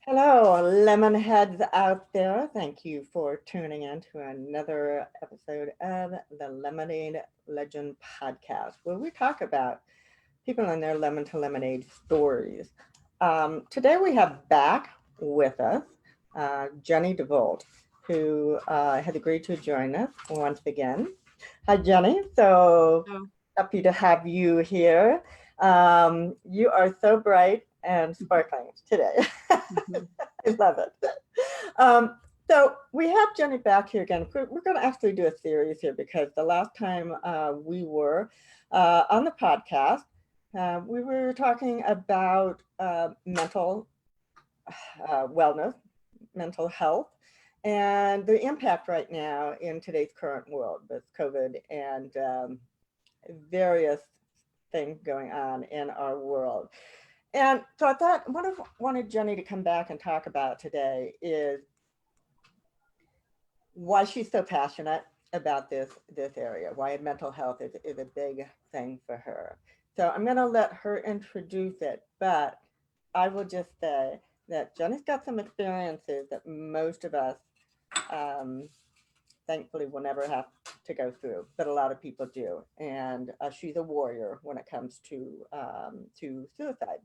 Hello, Lemonheads out there. Thank you for tuning in to another episode of the Lemonade Legend Podcast, where we talk about people and their lemon to lemonade stories. Today we have back with us Jenny Debolt, who has agreed to join us once again. Hi, Jenny. So Oh, happy to have you here. You are so bright and sparkling today. mhm. I love it. So we have Jenny back here again. We're going to actually do a series here because the last time we were on the podcast, we were talking about mental wellness, mental health, and the impact right now in today's current world with COVID and various things going on in our world. And so I thought what I wanted Jenny to come back and talk about today is why she's so passionate about this area, why mental health is a big thing for her. So I'm going to let her introduce it, but I will just say that Jenny's got some experiences that most of us um, thankfully will never have to go through, but a lot of people do. And she's a warrior when it comes to suicide.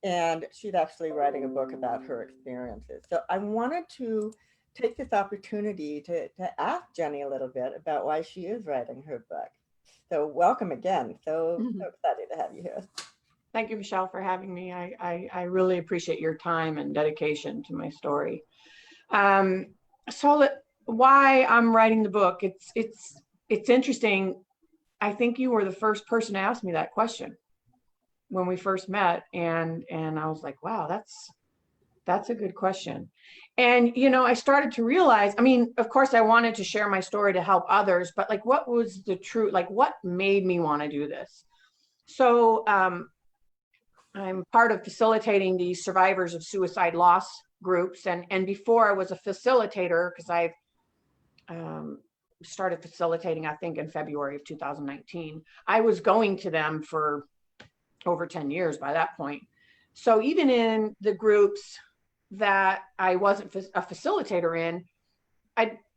And she's actually writing a book about her experiences. So I wanted to take this opportunity to ask Jenny a little bit about why she is writing her book. So welcome again. So excited to have you here. Thank you, Michelle, for having me. I really appreciate your time and dedication to my story. Um, why I'm writing the book? It's interesting. I think you were the first person to ask me that question when we first met, and I was like, wow, that's a good question. And I started to realize, I mean, of course, I wanted to share my story to help others, but like, what was the truth? Like, what made me want to do this? So I'm part of facilitating these survivors of suicide loss groups. And before I was a facilitator, because I've started facilitating, I think, in February of 2019, I was going to them for over 10 years by that point. So even in the groups that I wasn't a facilitator in,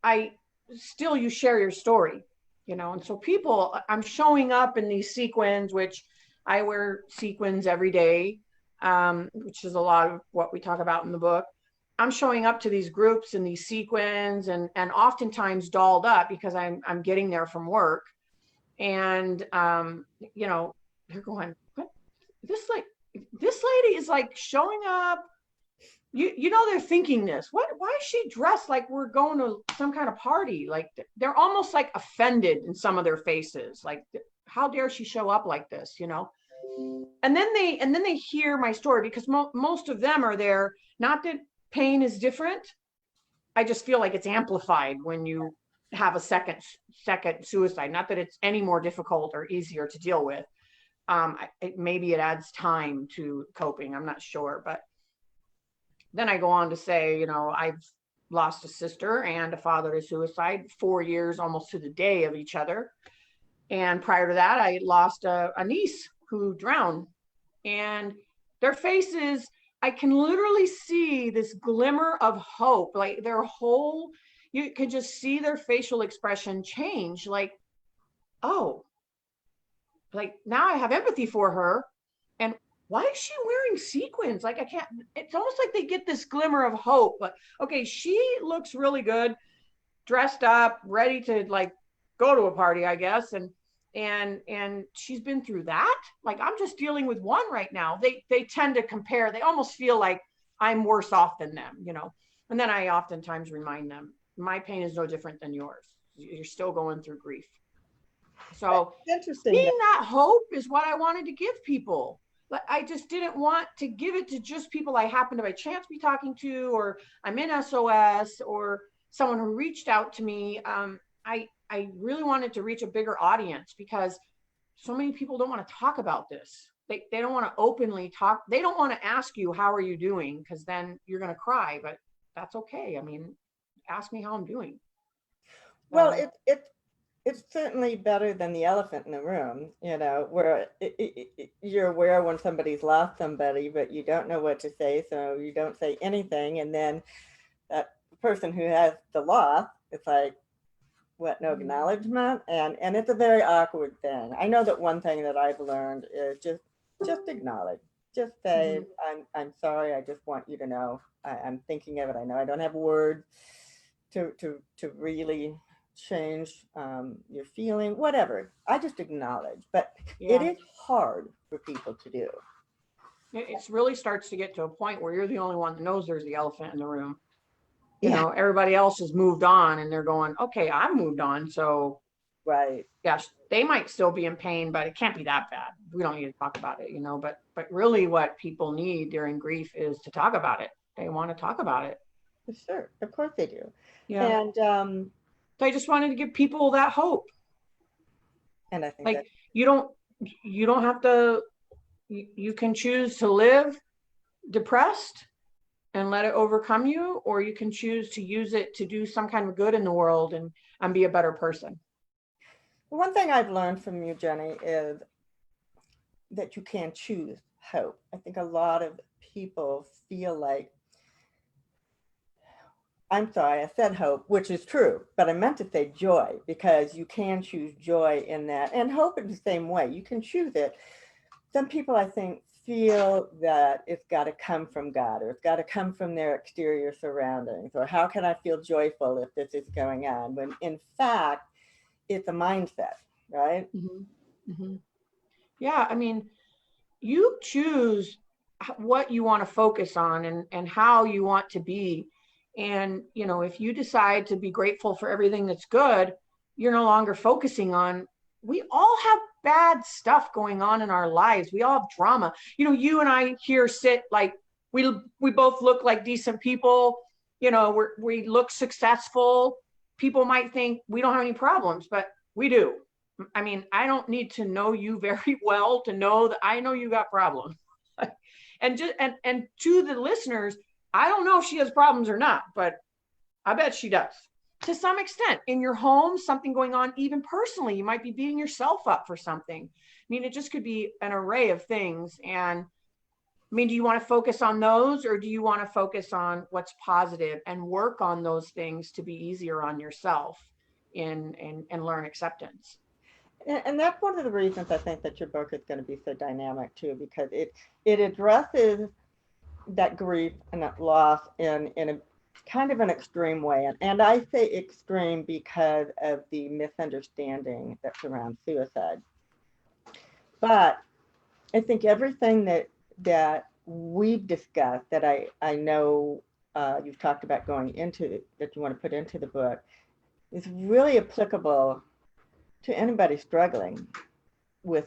I still, you share your story, and so people, I'm showing up in these sequins, which I wear sequins every day, which is a lot of what we talk about in the book. I'm showing up to these groups in these sequins and oftentimes dolled up because I'm getting there from work. And they're going, what, this lady is like showing up. They're thinking this. Why is she dressed like we're going to some kind of party? Like they're almost like offended in some of their faces. Like, how dare she show up like this, And then they hear my story, because most of them are there. Not that pain is different. I just feel like it's amplified when you have a second suicide. Not that it's any more difficult or easier to deal with. Maybe it adds time to coping. I'm not sure, but then I go on to say, I've lost a sister and a father to suicide, 4 years almost to the day of each other. And prior to that, I lost a niece who drowned. And their faces, I can literally see this glimmer of hope. Like you can just see their facial expression change. Like, oh, like now I have empathy for her. And why is she wearing sequins? Like, I can't, it's almost like they get this glimmer of hope. But okay, she looks really good, dressed up, ready to like go to a party, I guess. And she's been through that. Like, I'm just dealing with one right now. They tend to compare. They almost feel like I'm worse off than them, And then I oftentimes remind them, my pain is no different than yours. You're still going through grief. So It's interesting that being that hope is what I wanted to give people. But I just didn't want to give it to just people I happen to by chance be talking to, or I'm in SOS, or someone who reached out to me. I really wanted to reach a bigger audience, because so many people don't want to talk about this. They don't want to openly talk. They don't want to ask you, how are you doing? Because then you're going to cry, but that's okay. I mean, ask me how I'm doing. well, So, it's certainly better than the elephant in the room, where you're aware when somebody's lost somebody, but you don't know what to say, so you don't say anything. And then that person who has the loss, it's like, what, no acknowledgement? And it's a very awkward thing. I know that one thing that I've learned is just acknowledge. Just say, I'm sorry, I just want you to know I'm thinking of it. I know I don't have words to really change your feeling, whatever. I just acknowledge, but it is hard for people to do. It really starts to get to a point where you're the only one that knows there's the elephant in the room. You know, everybody else has moved on and they're going, okay, I've moved on. So, right. Yes, they might still be in pain, but it can't be that bad. We don't need to talk about it, but really what people need during grief is to talk about it. They want to talk about it. Sure. Of course they do. Yeah. And I just wanted to give people that hope. And I think like you don't have to, you can choose to live depressed and let it overcome you, or you can choose to use it to do some kind of good in the world and be a better person. One thing I've learned from you, Jenny, is that you can choose hope. I think a lot of people feel like, I'm sorry, I said hope, which is true, but I meant to say joy, because you can choose joy in that, and hope in the same way. You can choose it. Some people, I think, feel that it's got to come from God, or it's got to come from their exterior surroundings, or how can I feel joyful if this is going on? When in fact, it's a mindset, right? Mm-hmm. Mm-hmm. Yeah, I mean, you choose what you want to focus on and how you want to be. And, if you decide to be grateful for everything that's good, you're no longer focusing on, we all have bad stuff going on in our lives. We all have drama. You and I here sit like we both look like decent people. We look successful. People might think we don't have any problems, but we do. I mean, I don't need to know you very well to know that I know you got problems. and to the listeners, I don't know if she has problems or not, but I bet she does. To some extent, in your home, something going on, even personally, you might be beating yourself up for something. I mean, it just could be an array of things. And I mean, do you want to focus on those, or do you want to focus on what's positive and work on those things to be easier on yourself and learn acceptance? And that's one of the reasons I think that your book is going to be so dynamic too, because it addresses that grief and that loss in a kind of an extreme way. And I say extreme because of the misunderstanding that surrounds suicide. But I think everything that we've discussed, that I know you've talked about going into, that you want to put into the book, is really applicable to anybody struggling with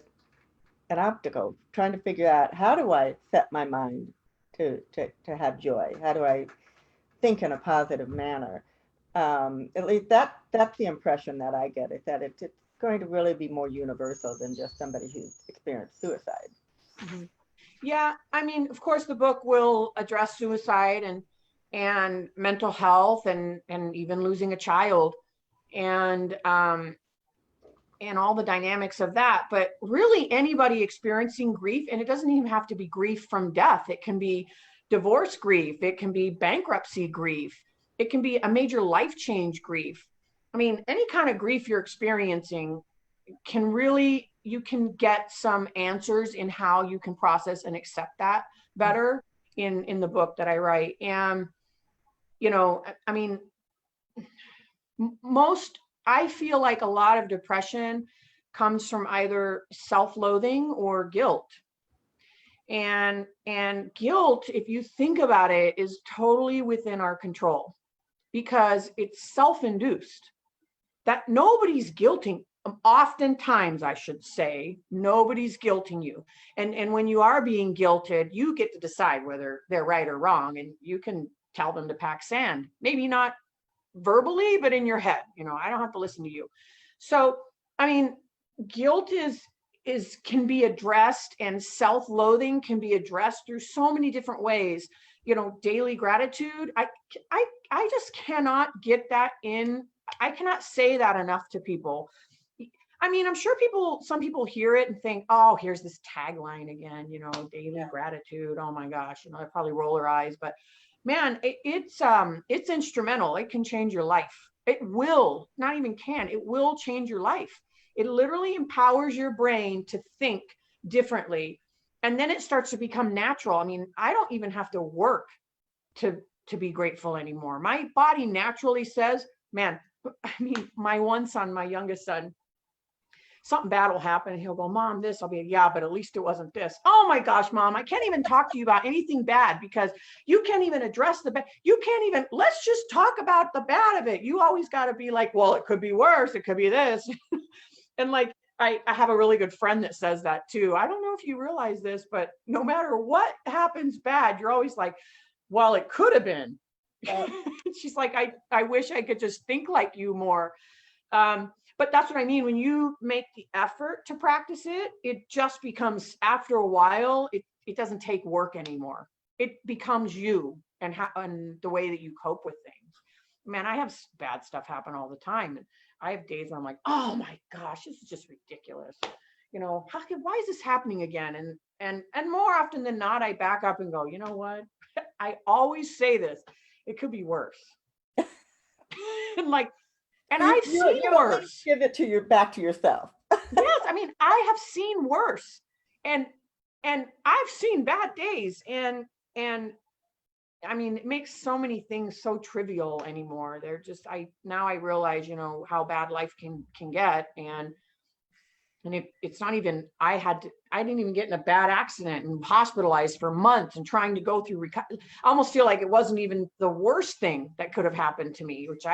an obstacle, trying to figure out, how do I set my mind to have joy? How do I think in a positive manner? At least that's the impression that I get, is that it's going to really be more universal than just somebody who's experienced suicide. Mm-hmm. Yeah, I mean, of course, the book will address suicide and mental health and even losing a child and all the dynamics of that. But really, anybody experiencing grief, and it doesn't even have to be grief from death. It can be divorce grief. It can be bankruptcy grief. It can be a major life change grief. I mean, any kind of grief you're experiencing you can get some answers in how you can process and accept that better in the book that I write. And, I mean, I feel like a lot of depression comes from either self-loathing or guilt. And guilt, if you think about it, is totally within our control because it's self-induced. That nobody's guilting. Oftentimes, I should say, nobody's guilting you. And when you are being guilted, you get to decide whether they're right or wrong. And you can tell them to pack sand. Maybe not verbally, but in your head. I don't have to listen to you. So, I mean, guilt can be addressed, and self-loathing can be addressed through so many different ways. Daily gratitude. I just cannot get that in. I cannot say that enough to people. I mean, I'm sure some people hear it and think, oh, here's this tagline again, daily Yeah. gratitude. Oh my gosh, they probably roll their eyes, but man, it's instrumental. It can change your life. It will, not even can, it will change your life. It literally empowers your brain to think differently. And then it starts to become natural. I mean, I don't even have to work to be grateful anymore. My body naturally says, man, I mean, my youngest son, something bad will happen and he'll go, Mom, this. I'll be, yeah, but at least it wasn't this. Oh my gosh, Mom, I can't even talk to you about anything bad because you can't even address the bad. You can't even, let's just talk about the bad of it. You always got to be like, well, it could be worse. It could be this. And like, I have a really good friend that says that too. I don't know if you realize this, but no matter what happens bad, you're always like, well, it could have been. She's like, I wish I could just think like you more. But that's what I mean. When you make the effort to practice it, it just becomes, after a while, it doesn't take work anymore. It becomes you and the way that you cope with things. Man, I have bad stuff happen all the time. And I have days where I'm like, oh my gosh, this is just ridiculous. Why is this happening again? And more often than not, I back up and go, you know what? I always say this, it could be worse. And I've seen worse. Give it back to yourself. Yes, I mean, I have seen worse, and I've seen bad days, and I mean, it makes so many things so trivial anymore. They're just, now I realize, how bad life can get, and it's not even, I didn't even get in a bad accident and hospitalized for months and trying to go through I almost feel like it wasn't even the worst thing that could have happened to me, which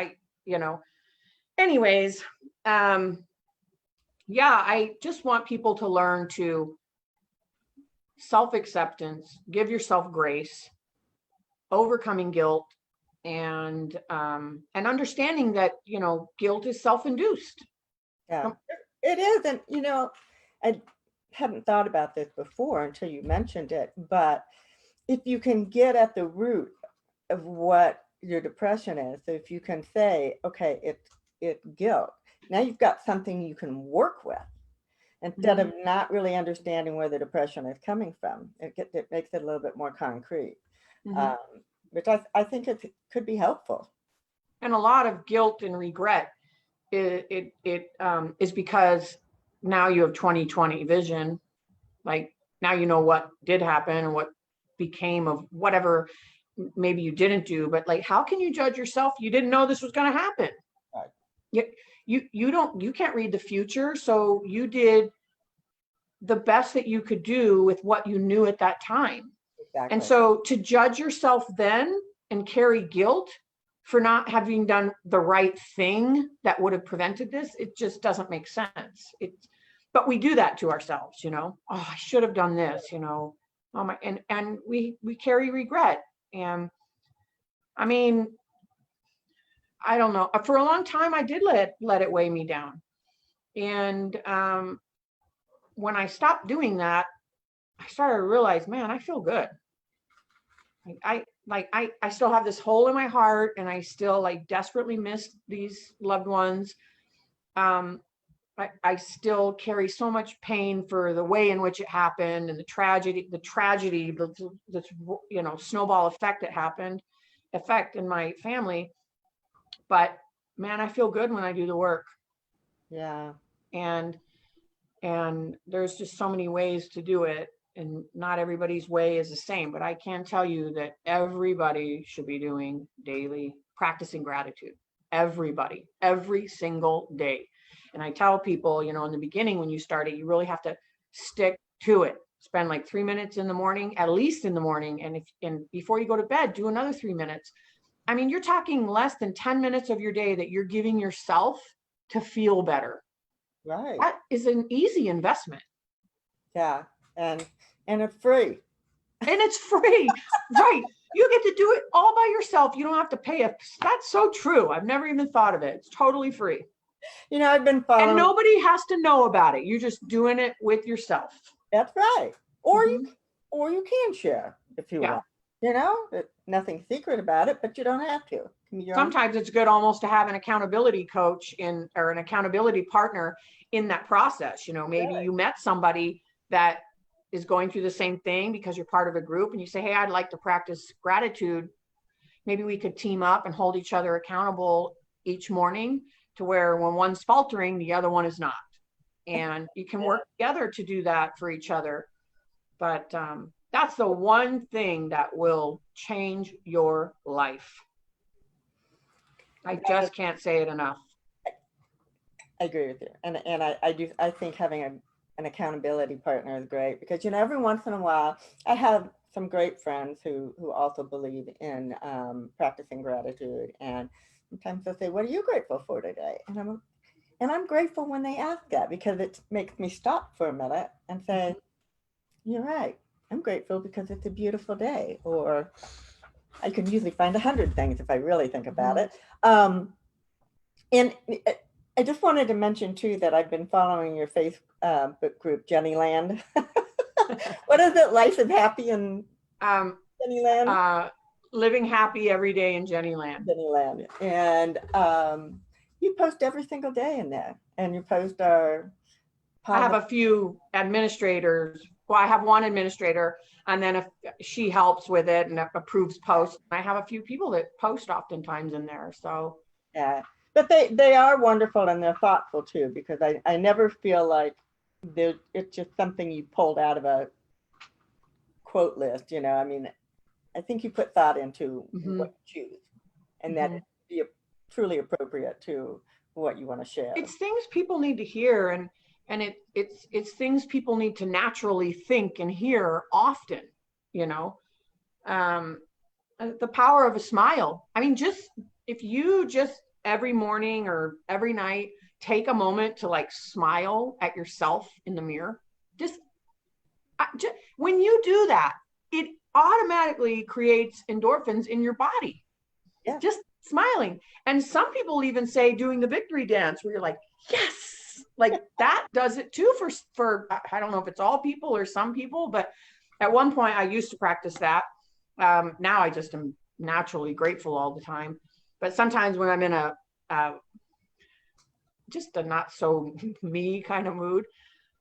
anyways, yeah, I just want people to learn to self-acceptance, give yourself grace, overcoming guilt, and understanding that, guilt is self-induced. Yeah, it is. And, I hadn't thought about this before until you mentioned it, but if you can get at the root of what your depression is, so if you can say, okay, it's guilt, now you've got something you can work with instead of not really understanding where the depression is coming from. It makes it a little bit more concrete, which I think it could be helpful. And a lot of guilt and regret, it is because now you have 20/20 vision. Like, now you know what did happen and what became of whatever maybe you didn't do, but like, how can you judge yourself? You didn't know this was going to happen. Right. You can't read the future. So you did the best that you could do with what you knew at that time. Exactly. And so to judge yourself then and carry guilt for not having done the right thing that would have prevented this, it just doesn't make sense. But we do that to ourselves, oh, I should have done this, oh my, and we carry regret. And I mean, I don't know, for a long time I did let it weigh me down. And when I stopped doing that, I started to realize, man, I feel good. I still have this hole in my heart, and I still desperately miss these loved ones. I still carry so much pain for the way in which it happened and the tragedy, the snowball effect that happened in my family. But man, I feel good when I do the work. Yeah. And there's just so many ways to do it, and not everybody's way is the same, but I can tell you that everybody should be doing daily practicing gratitude. Everybody, every single day. And I tell people, in the beginning, when you start it, you really have to stick to it. Spend 3 minutes in the morning, at least in the morning. And before you go to bed, do another 3 minutes. I mean, you're talking less than 10 minutes of your day that you're giving yourself to feel better. Right. That is an easy investment. Yeah. And it's free. And it's free. Right. You get to do it all by yourself. You don't have to pay that's so true. I've never even thought of it. It's totally free. I've been following. And nobody has to know about it. You're just doing it with yourself. That's right. Or you can share if you want. Nothing secret about it, but you don't have to. Can be your own. Sometimes it's good almost to have an accountability coach in, or an accountability partner in that process. Maybe Really. you met somebody that is going through the same thing because you're part of a group, and you say, hey, I'd like to practice gratitude. Maybe we could team up and hold each other accountable each morning, to where when one's faltering, the other one is not. And you can work together to do that for each other. But that's the one thing that will change your life. I just can't say it enough. I agree with you. And I think having an accountability partner is great, because, every once in a while I have some great friends who also believe in practicing gratitude. And sometimes they'll say, what are you grateful for today? And I'm grateful when they ask that, because it makes me stop for a minute and say, you're right. I'm grateful because it's a beautiful day. Or I can usually find 100 things if I really think about it. And I just wanted to mention too that I've been following your Facebook group, Jenny Land. What is it? Life is happy in Jenny Land? Living happy every day in Jenny Land. Jenny Land. And you post every single day in there, and you post our. I have a few administrators. Well, I have one administrator, and then if she helps with it and approves posts, I have a few people that post oftentimes in there. So yeah, but they are wonderful, and they're thoughtful too, because I never feel like it's just something you pulled out of a quote list. I mean, I think you put thought into what you choose, and that it be truly appropriate to what you want to share. It's things people need to hear, and it's things people need to naturally think and hear often. The power of a smile. I mean, if you just every morning or every night take a moment to like smile at yourself in the mirror, just when you do that, it automatically creates endorphins in your body. Yeah. Just smiling. And some people even say doing the victory dance, where you're like, yes, like that does it too for I don't know if it's all people or some people, but at one point I used to practice that. Now I just am naturally grateful all the time. But sometimes when I'm in just a not so me kind of mood,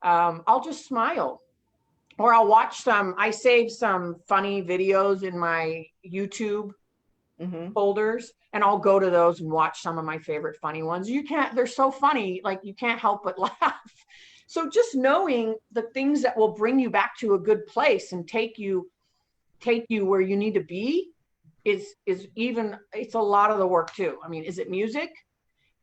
I'll just smile. Or I'll watch I save some funny videos in my YouTube folders, and I'll go to those and watch some of my favorite funny ones. They're so funny, like you can't help but laugh. So just knowing the things that will bring you back to a good place and take you where you need to be it's a lot of the work too. I mean, is it music?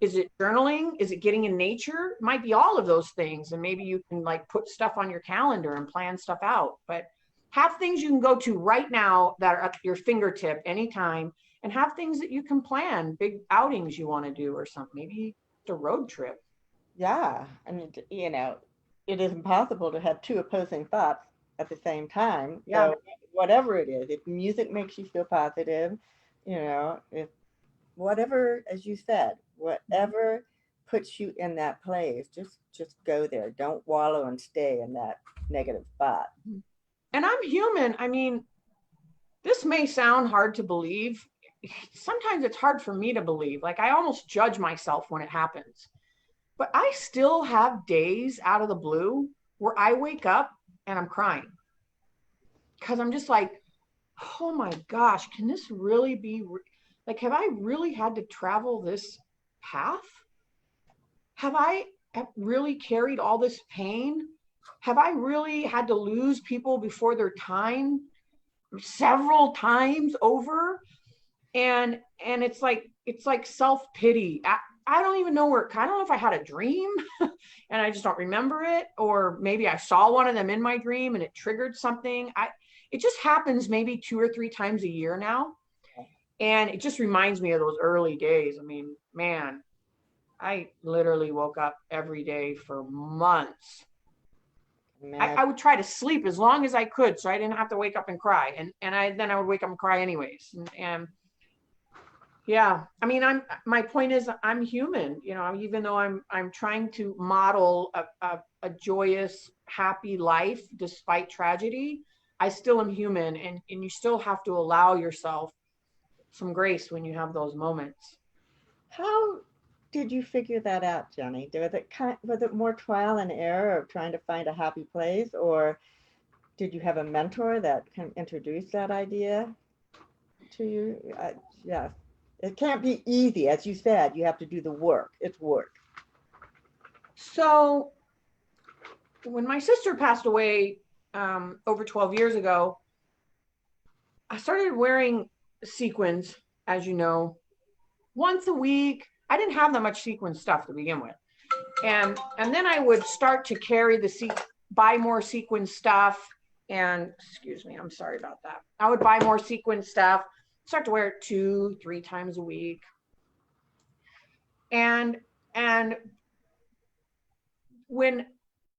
Is it journaling? Is it getting in nature? It might be all of those things. And maybe you can like put stuff on your calendar and plan stuff out, but have things you can go to right now that are at your fingertip anytime, and have things that you can plan, big outings you want to do or something, maybe a road trip. Yeah. I mean, it is impossible to have two opposing thoughts at the same time. Yeah. So whatever it is, if music makes you feel positive, if whatever, as you said, whatever puts you in that place, just go there. Don't wallow and stay in that negative spot. And I'm human. I mean, this may sound hard to believe. Sometimes it's hard for me to believe. Like I almost judge myself when it happens. But I still have days out of the blue where I wake up and I'm crying. Because I'm just like, oh my gosh, can this really be like, have I really had to travel this path? Have I really carried all this pain? Have I really had to lose people before their time several times over? And it's like self-pity. I don't even know I don't know if I had a dream and I just don't remember it, or maybe I saw one of them in my dream and it triggered something. It just happens maybe 2 or 3 times a year now. And it just reminds me of those early days. I mean, man, I literally woke up every day for months. I would try to sleep as long as I could so I didn't have to wake up and cry. And I would wake up and cry anyways. And yeah, I mean, my point is I'm human, even though I'm trying to model a joyous, happy life despite tragedy. I still am human, and you still have to allow yourself some grace when you have those moments. How did you figure that out, Jenny? Was it more trial and error of trying to find a happy place, or did you have a mentor that can introduce that idea to you? Yeah, it can't be easy, as you said. You have to do the work. It's work. So when my sister passed away over 12 years ago, I started wearing sequins, as you know, once a week. I didn't have that much sequin stuff to begin with. And then I would start to carry buy more sequin stuff. And excuse me, I'm sorry about that. I would buy more sequin stuff, start to wear it 2-3 times a week. And when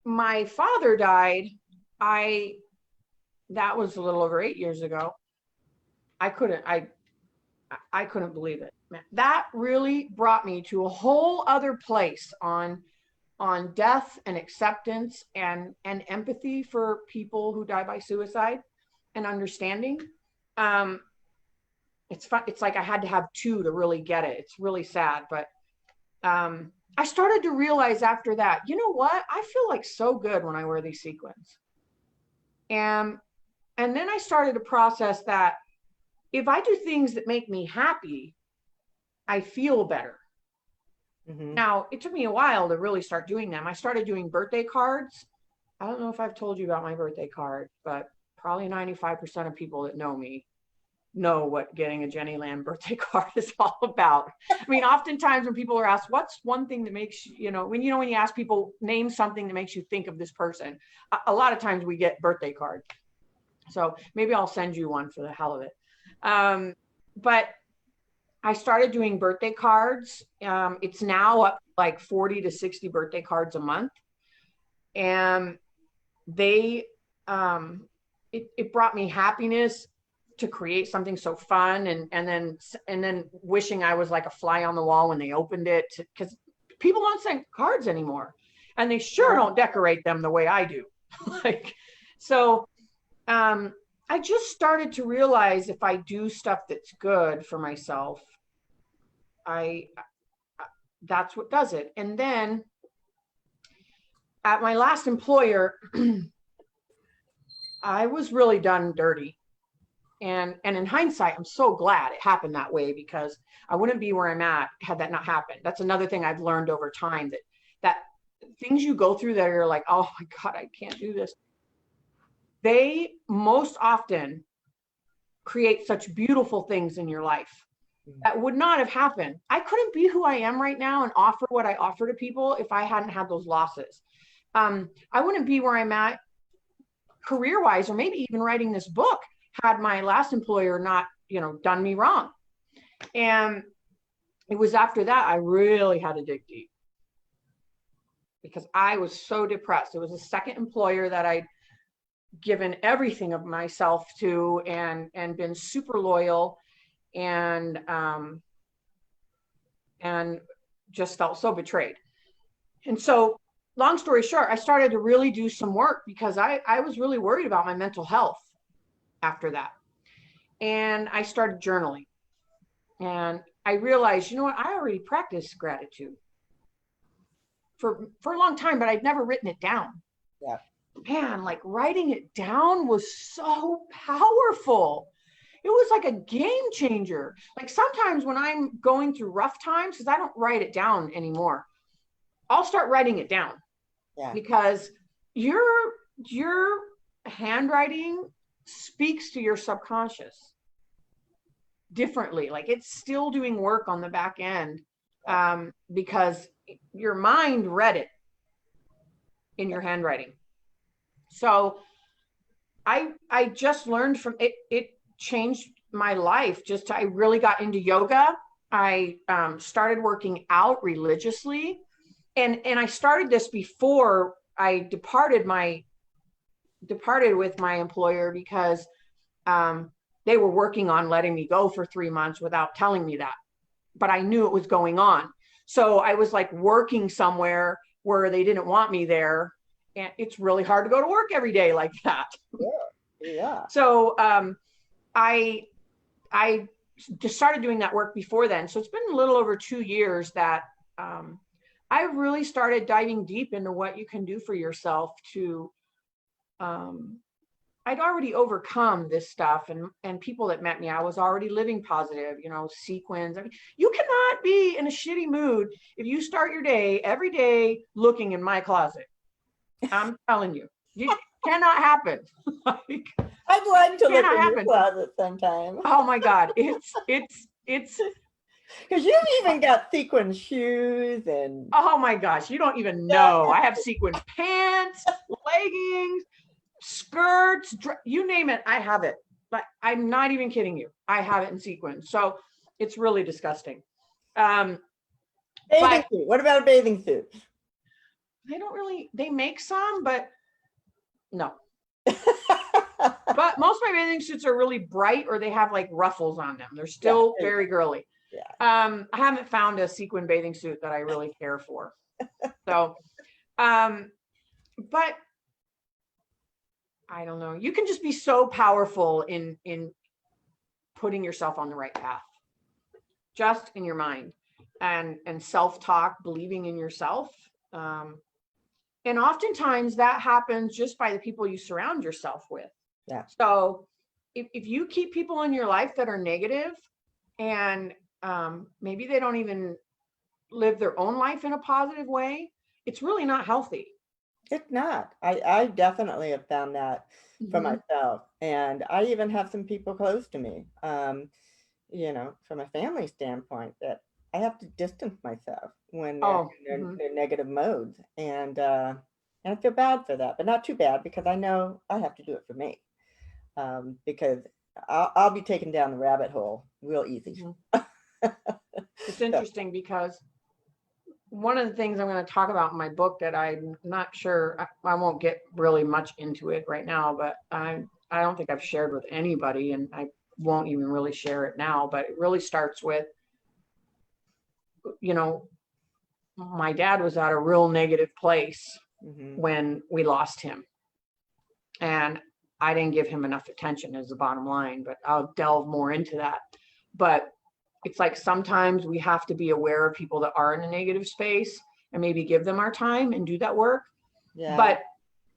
my father died, that was a little over 8 years ago. I couldn't believe it. That really brought me to a whole other place on death and acceptance and empathy for people who die by suicide and understanding. It's fun. It's like I had to have two to really get it. It's really sad, but I started to realize after that, you know what? I feel like so good when I wear these sequins. And then I started to process that if I do things that make me happy, I feel better. Mm-hmm. Now, it took me a while to really start doing them. I started doing birthday cards. I don't know if I've told you about my birthday card, but probably 95% of people that know me know what getting a Jenny Land birthday card is all about. I mean, oftentimes when people are asked, what's one thing that makes you, when you ask people, name something that makes you think of this person, a lot of times we get birthday cards. So maybe I'll send you one for the hell of it. But I started doing birthday cards. It's now up like 40 to 60 birthday cards a month. And it brought me happiness to create something so fun, and then wishing I was like a fly on the wall when they opened it, because people don't send cards anymore, and they sure don't decorate them the way I do. So I just started to realize if I do stuff that's good for myself, that's what does it. And then at my last employer, I was really done dirty. And in hindsight, I'm so glad it happened that way, because I wouldn't be where I'm at had that not happened. That's another thing I've learned over time, that things you go through that are like, oh my God, I can't do this. They most often create such beautiful things in your life that would not have happened. I couldn't be who I am right now and offer what I offer to people if I hadn't had those losses. I wouldn't be where I'm at career-wise, or maybe even writing this book, had my last employer not, done me wrong. And it was after that I really had to dig deep, because I was so depressed. It was the second employer that I'd given everything of myself to and been super loyal, and just felt so betrayed. And so, long story short, I started to really do some work, because I was really worried about my mental health after that. And I started journaling, and I realized, you know what, I already practiced gratitude for a long time, but I'd never written it down. Yeah. Man, like writing it down was so powerful. It was like a game changer. Like sometimes when I'm going through rough times, because I don't write it down anymore, I'll start writing it down. Yeah. Because your handwriting speaks to your subconscious differently. Like it's still doing work on the back end, because your mind read it in your handwriting. So I just learned from it. It changed my life. I really got into yoga. I started working out religiously, and I started this before I departed with my employer, because they were working on letting me go for 3 months without telling me that, but I knew it was going on. So I was like working somewhere where they didn't want me there. And it's really hard to go to work every day like that. Yeah. Yeah. So I just started doing that work before then. So it's been a little over 2 years that I really started diving deep into what you can do for yourself to I'd already overcome this stuff, and people that met me, I was already living positive, sequins. I mean, you cannot be in a shitty mood if you start your day every day looking in my closet. I'm telling you, it cannot happen. Like, I'd like to look cannot in your happen. closet sometime. Oh my God. It's Because you've even got sequin shoes and oh my gosh, you don't even yeah, know. I have sequin pants, leggings, skirts, you name it, I have it. But I'm not even kidding you. I have it in sequins. So it's really disgusting. bathing But suit. What about a bathing suit? they make some, but no. But most of my bathing suits are really bright, or they have like ruffles on them. They're still very girly. Yeah. I haven't found a sequin bathing suit that I really care for. So, but I don't know. You can just be so powerful in putting yourself on the right path, just in your mind, and self-talk, believing in yourself. And oftentimes that happens just by the people you surround yourself with. Yeah. So if you keep people in your life that are negative, and maybe they don't even live their own life in a positive way, it's really not healthy. It's not. I definitely have found that for Mhm. myself. And I even have some people close to me, from a family standpoint, that I have to distance myself when they're Oh, in their negative modes. And I feel bad for that, but not too bad because I know I have to do it for me. Because I'll be taken down the rabbit hole real easy. mhm. It's interesting because one of the things I'm going to talk about in my book that I'm not sure, I won't get really much into it right now, but I don't think I've shared with anybody, and I won't even really share it now, but it really starts with, my dad was at a real negative place Mhm. when we lost him. And I didn't give him enough attention, is the bottom line, but I'll delve more into that. But it's like sometimes we have to be aware of people that are in a negative space and maybe give them our time and do that work. Yeah. But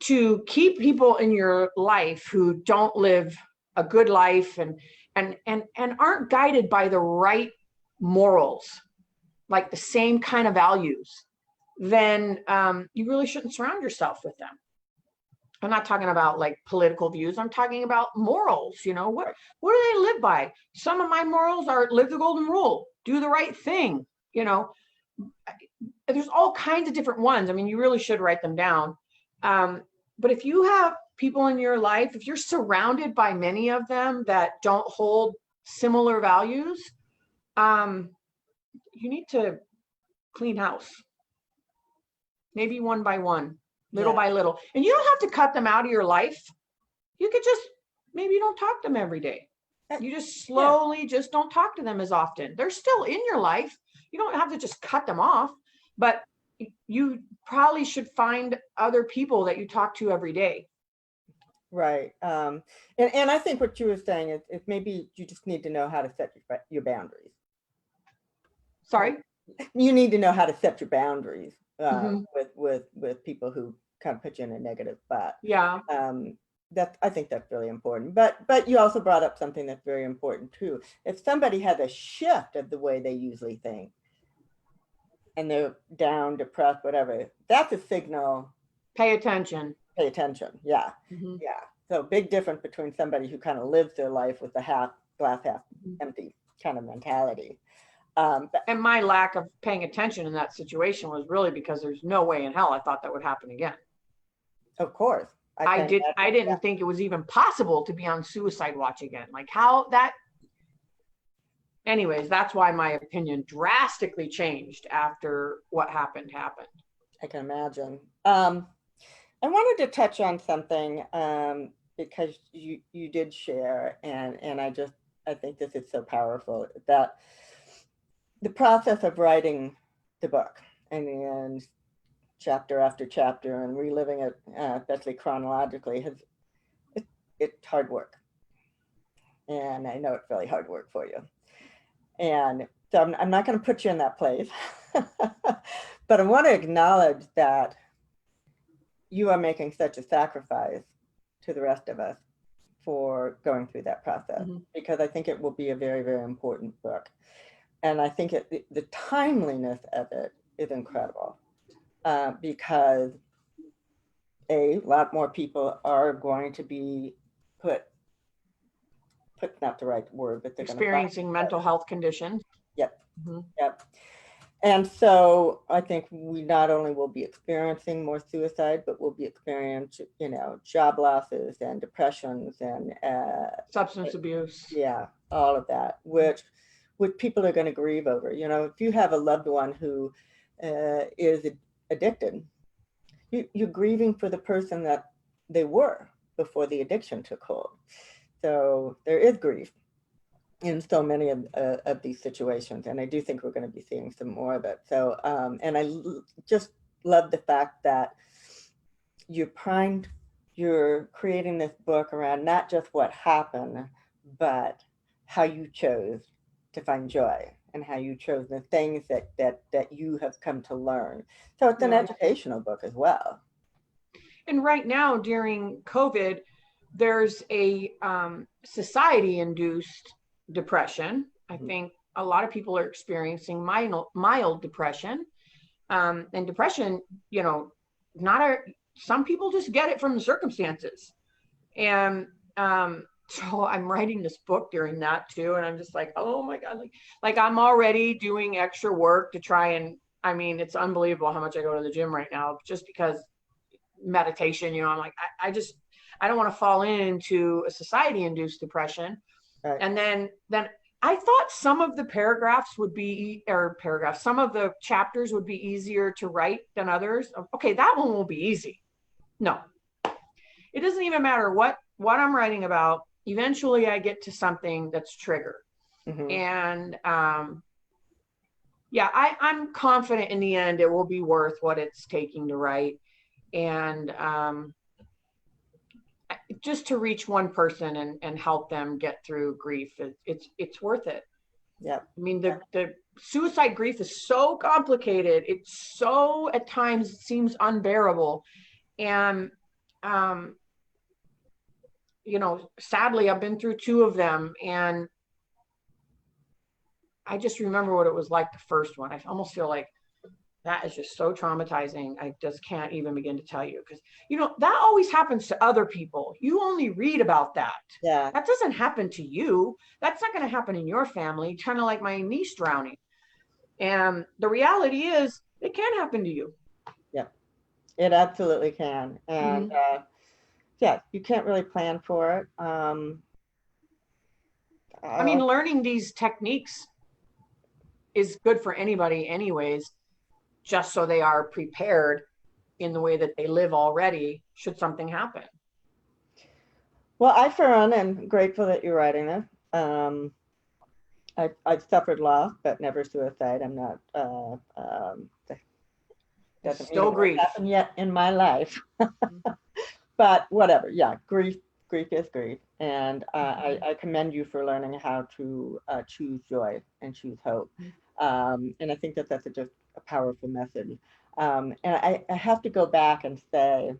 to keep people in your life who don't live a good life and aren't guided by the right morals, like the same kind of values, then you really shouldn't surround yourself with them. I'm not talking about like political views. I'm talking about morals. What do they live by? Some of my morals are live the golden rule, do the right thing. There's all kinds of different ones. I mean, you really should write them down. But if you have people in your life, if you're surrounded by many of them that don't hold similar values, you need to clean house, maybe one by one, little by little. And you don't have to cut them out of your life. You could just, maybe you don't talk to them every day. You just slowly just don't talk to them as often. They're still in your life. You don't have to just cut them off, but you probably should find other people that you talk to every day. Right. And I think what you were saying is maybe you just need to know how to set your boundaries. Sorry? You need to know how to set your boundaries Mhm. with people who kind of put you in a negative spot. Yeah. I think that's really important. But you also brought up something that's very important too. If somebody has a shift of the way they usually think, and they're down, depressed, whatever, that's a signal. Pay attention. Pay attention. Yeah. Mhm. Yeah. So big difference between somebody who kind of lives their life with the glass half empty kind of mentality. And my lack of paying attention in that situation was really because there's no way in hell I thought that would happen again. Of course. I didn't think it was even possible to be on suicide watch again. Like how that, anyways, that's why my opinion drastically changed after what happened. I can imagine. I wanted to touch on something because you did share, and I think this is so powerful, that the process of writing the book and chapter after chapter and reliving it, especially chronologically, it's hard work. And I know it's really hard work for you. And so I'm not going to put you in that place, but I want to acknowledge that you are making such a sacrifice to the rest of us for going through that process, because I think it will be a very, very important book. And I think the timeliness of it is incredible, because a lot more people are going to be put's not the right word, but they're experiencing mental health conditions. Yep. Yep. And so I think we not only will be experiencing more suicide, but we'll be experiencing, job losses and depressions and substance abuse. Yeah, all of that, which people are going to grieve over. If you have a loved one who is addicted, you're grieving for the person that they were before the addiction took hold. So there is grief in so many of these situations, and I do think we're going to be seeing some more of it. So, and I just love the fact that you're creating this book around not just what happened, but how you chose to find joy and how you chose the things that you have come to learn. So it's an educational book as well. And right now during COVID, there's a society-induced depression. I think a lot of people are experiencing mild depression. And depression, some people just get it from the circumstances. And so I'm writing this book during that too. And I'm just like, oh my God, like I'm already doing extra work to try and, it's unbelievable how much I go to the gym right now, just because meditation, I'm like, I don't want to fall into a society-induced depression. Right. And then I thought some of the some of the chapters would be easier to write than others. Okay, that one will be easy. No, it doesn't even matter what I'm writing about. Eventually I get to something that's triggered. And I'm confident in the end it will be worth what it's taking to write. And just to reach one person and help them get through grief, it's worth it. Yeah. The suicide grief is so complicated. It's so, at times, seems unbearable. And, sadly, I've been through 2 of them, and I just remember what it was like the first one. I almost feel like that is just so traumatizing. I just can't even begin to tell you, because, that always happens to other people. You only read about that. Yeah. That doesn't happen to you. That's not going to happen in your family, kind of like my niece drowning. And the reality is it can happen to you. Yeah, it absolutely can. And you can't really plan for it. Learning these techniques is good for anybody anyways, just so they are prepared in the way that they live already, should something happen. Well, I, for one, am grateful that you're writing this. I've suffered loss, but never suicide. I'm not, doesn't still grief happened yet in my life. But whatever, grief is grief. And I commend you for learning how to choose joy and choose hope. And I think that's just a powerful message. And I have to go back and say,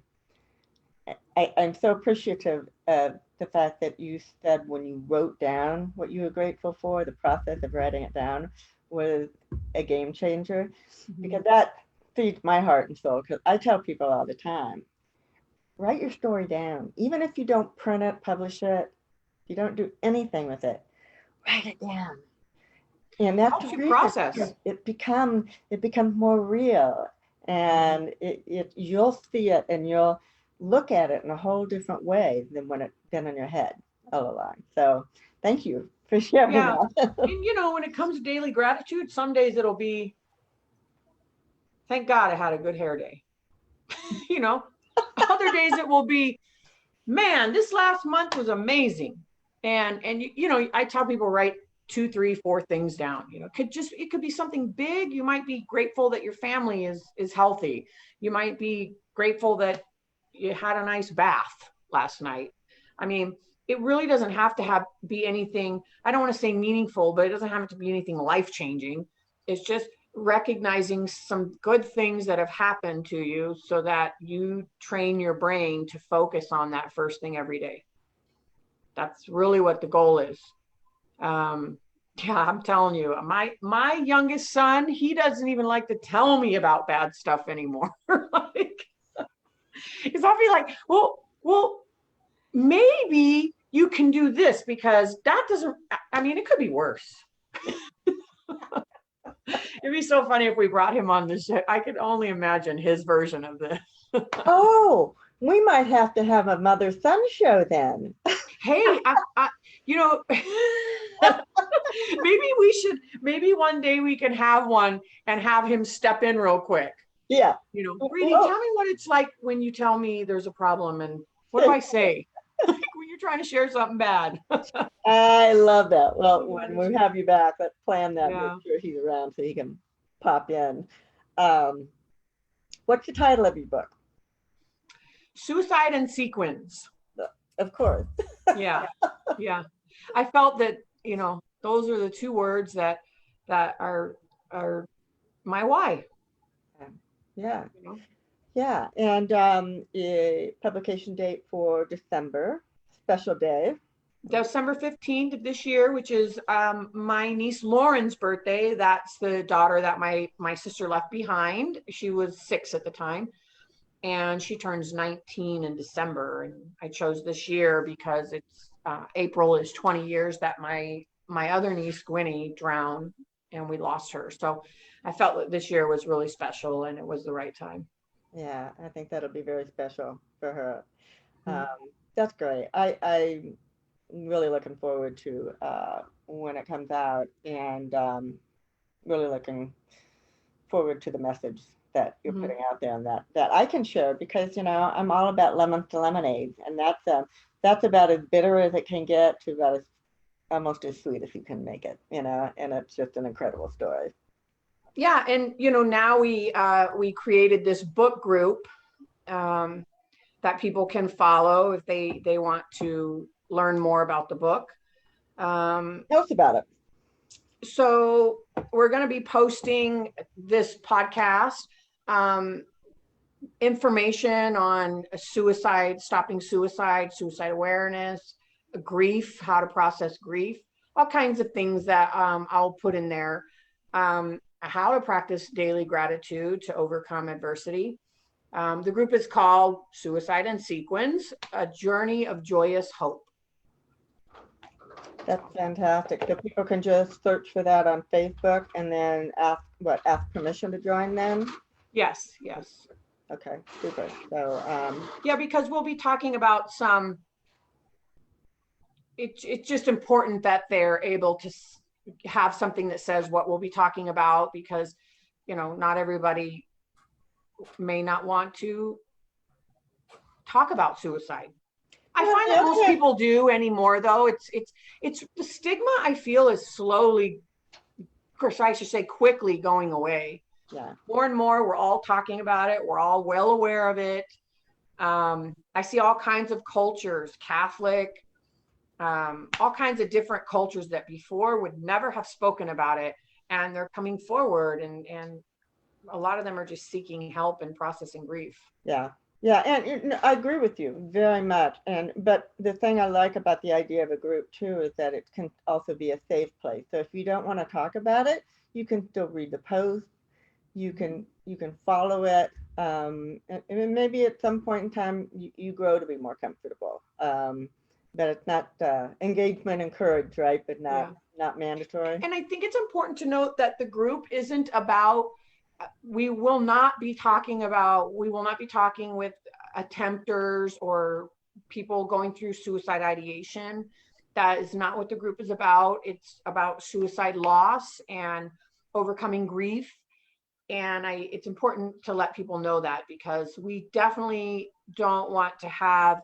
I'm so appreciative of the fact that you said when you wrote down what you were grateful for, the process of writing it down was a game changer, because that feeds my heart and soul. Because I tell people all the time, write your story down. Even if you don't print it, publish it, you don't do anything with it, write it down. And that's helps you process. It becomes more real, and you'll see it and you'll look at it in a whole different way than when it's been in your head all along. So thank you for sharing that. And when it comes to daily gratitude, some days it'll be, thank God I had a good hair day. Other days it will be, man, this last month was amazing. And I tell people, write 2, 3, 4 things down. It could be something big. You might be grateful that your family is healthy. You might be grateful that you had a nice bath last night. I mean, it really doesn't have to be anything, I don't want to say meaningful, but it doesn't have to be anything life-changing. It's just recognizing some good things that have happened to you so that you train your brain to focus on that first thing every day. That's really what the goal is. Um, yeah, I'm telling you, my youngest son, he doesn't even like to tell me about bad stuff anymore. Like, because I'll be like, well, maybe you can do this because that doesn't, I mean, it could be worse. It'd be so funny if we brought him on the show. I could only imagine his version of this. Oh, we might have to have a mother-son show then. Hey, you know, maybe one day we can have one and have him step in real quick. Yeah. Reedy, tell me what it's like when you tell me there's a problem and what do I say? Like when you're trying to share something bad. I love that. Well, when we have you back, let's plan that. Yeah. Make sure he's around so he can pop in. What's the title of your book? Suicide and Sequins. Of course. Yeah. Yeah. I felt that, those are the two words that are my why. Yeah. Yeah. And a publication date for December, special day. December 15th of this year, which is my niece Lauren's birthday. That's the daughter that my sister left behind. She was 6 at the time, and she turns 19 in December. And I chose this year because it's April is 20 years that my other niece Gwynnie drowned, and we lost her. So I felt that this year was really special, and it was the right time. Yeah, I think that'll be very special for her. That's great. I'm really looking forward to when it comes out, and really looking forward to the message that you're putting out there, and that I can share, because I'm all about lemons to lemonade, and that's about as bitter as it can get to about as almost as sweet as you can make it, and it's just an incredible story. Yeah, and now we created this book group that people can follow if they want to learn more about the book. Tell us about it. So we're going to be posting this podcast, information on suicide, stopping suicide, suicide awareness, grief, how to process grief, all kinds of things that I'll put in there. How to practice daily gratitude to overcome adversity. The group is called Suicide and Sequins, A Journey of Joyous Hope. That's fantastic. So people can just search for that on Facebook and then ask permission to join them? Yes. Okay, super. So yeah, because we'll be talking about it's just important that they're able to have something that says what we'll be talking about, because not everybody may not want to talk about suicide. I find that most people do anymore, though. It's the stigma, I feel, is slowly, of course I should say quickly, going away. Yeah. More and more we're all talking about it, we're all well aware of it. I see all kinds of cultures, Catholic, all kinds of different cultures that before would never have spoken about it, and they're coming forward, and a lot of them are just seeking help and processing grief. Yeah, and I agree with you very much. But the thing I like about the idea of a group too is that it can also be a safe place. So if you don't want to talk about it, you can still read the post. You can follow it, and maybe at some point in time you grow to be more comfortable. But it's not engagement encouraged, right? But not mandatory. And I think it's important to note that the group isn't about. We will not be talking with attempters or people going through suicide ideation. That is not what the group is about. It's about suicide loss and overcoming grief. And it's important to let people know that, because we definitely don't want to have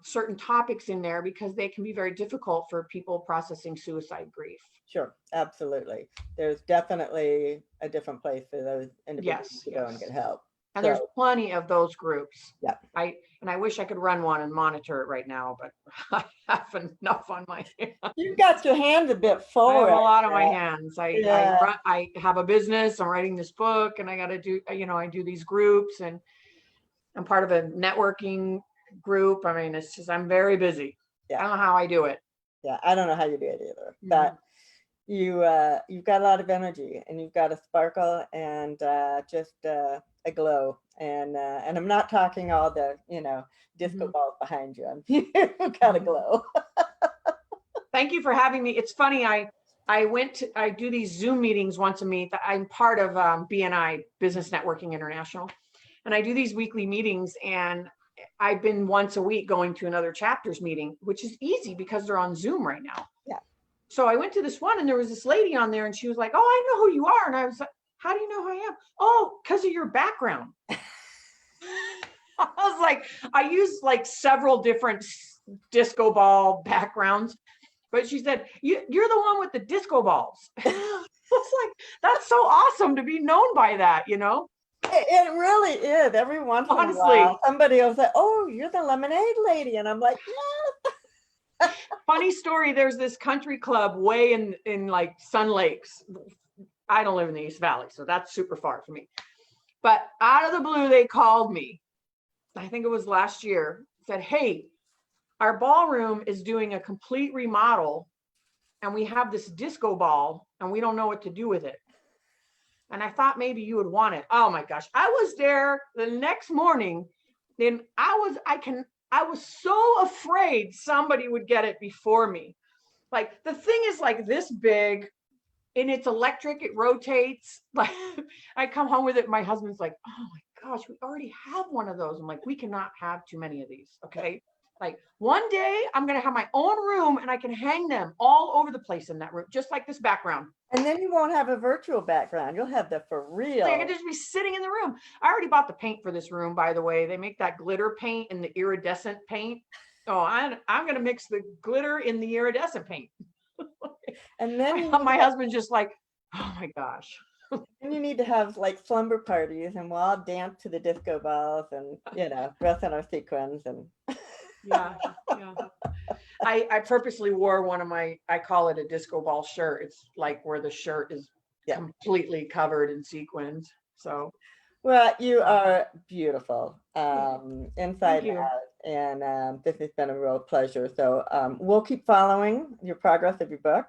certain topics in there, because they can be very difficult for people processing suicide grief. Sure, absolutely. There's definitely a different place for those individuals to go and get help. And there's So, plenty of those groups. yeah. I wish I could run one and monitor it right now, but I have enough on my hands. You've got your hands a bit I have forward. a lot on my hands. Yeah. I have a business. I'm writing this book, and I got to do, I do these groups, and I'm part of a networking group. I mean, it's just, I'm very busy. Yeah. I don't know how I do it. Yeah, I don't know how you do it either, but you've got a lot of energy, and you've got a sparkle, and just a glow, and I'm not talking all the disco balls behind you. You've got a glow. Thank you for having me. It's funny. I do these Zoom meetings once a month. I'm part of BNI, Business Networking International, and I do these weekly meetings, and I've been once a week going to another chapters meeting, which is easy because they're on Zoom right now. Yeah. So I went to this one, and there was this lady on there, and she was like, "Oh, I know who you are." And I was like, "How do you know who I am?" "Oh, because of your background." I was like, I use like several different disco ball backgrounds, but she said, you're the one with the disco balls. I was like, that's so awesome to be known by that, It really is. Every once in a while, somebody will say, "Oh, you're the lemonade lady," and I'm like, "Yeah." Funny story. There's this country club way in like Sun Lakes. I don't live in the East Valley, so that's super far for me. But out of the blue, they called me. I think it was last year. Said, "Hey, our ballroom is doing a complete remodel, and we have this disco ball, and we don't know what to do with it. And I thought maybe you would want it." Oh my gosh. I was there the next morning. Then I was so afraid somebody would get it before me. Like, the thing is like this big, and it's electric, it rotates. Like, I come home with it. My husband's like, "Oh my gosh, we already have one of those." I'm like, "We cannot have too many of these. Okay. Like, one day I'm going to have my own room, and I can hang them all over the place in that room, just like this background." And then you won't have a virtual background. You'll have the for real. Like, I could just be sitting in the room. I already bought the paint for this room, by the way. They make that glitter paint and the iridescent paint. Oh, I'm going to mix the glitter in the iridescent paint. And then my husband's just like, "Oh my gosh." And you need to have like slumber parties, and we'll all dance to the disco balls, and dress in our sequins, and Yeah. I purposely wore one of I call it a disco ball shirt. It's like where the shirt is completely covered in sequins. So, well, you are beautiful, inside Thank and you. out, and this has been a real pleasure. So we'll keep following your progress of your book,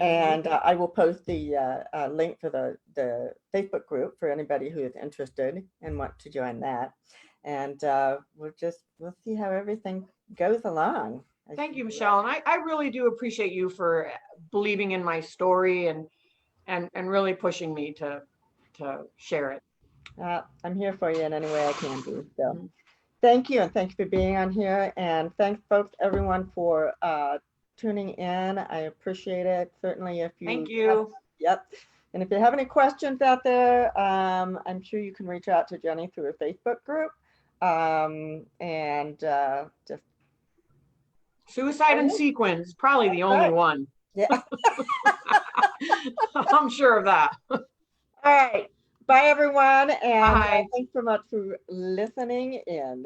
and I will post the link for the Facebook group for anybody who is interested and want to join that. And we'll see how everything goes along. Thank you, Michelle. And I really do appreciate you for believing in my story and really pushing me to share it. I'm here for you in any way I can be. So thank you, and thank you for being on here. And thanks, folks, everyone, for tuning in. I appreciate it. Certainly, if you Thank you. Yep. And if you have any questions out there, I'm sure you can reach out to Jenny through a Facebook group. And just Suicide and Sequins, probably the only one. Yeah. I'm sure of that. All right. Bye, everyone. And Bye. thanks so much for listening in.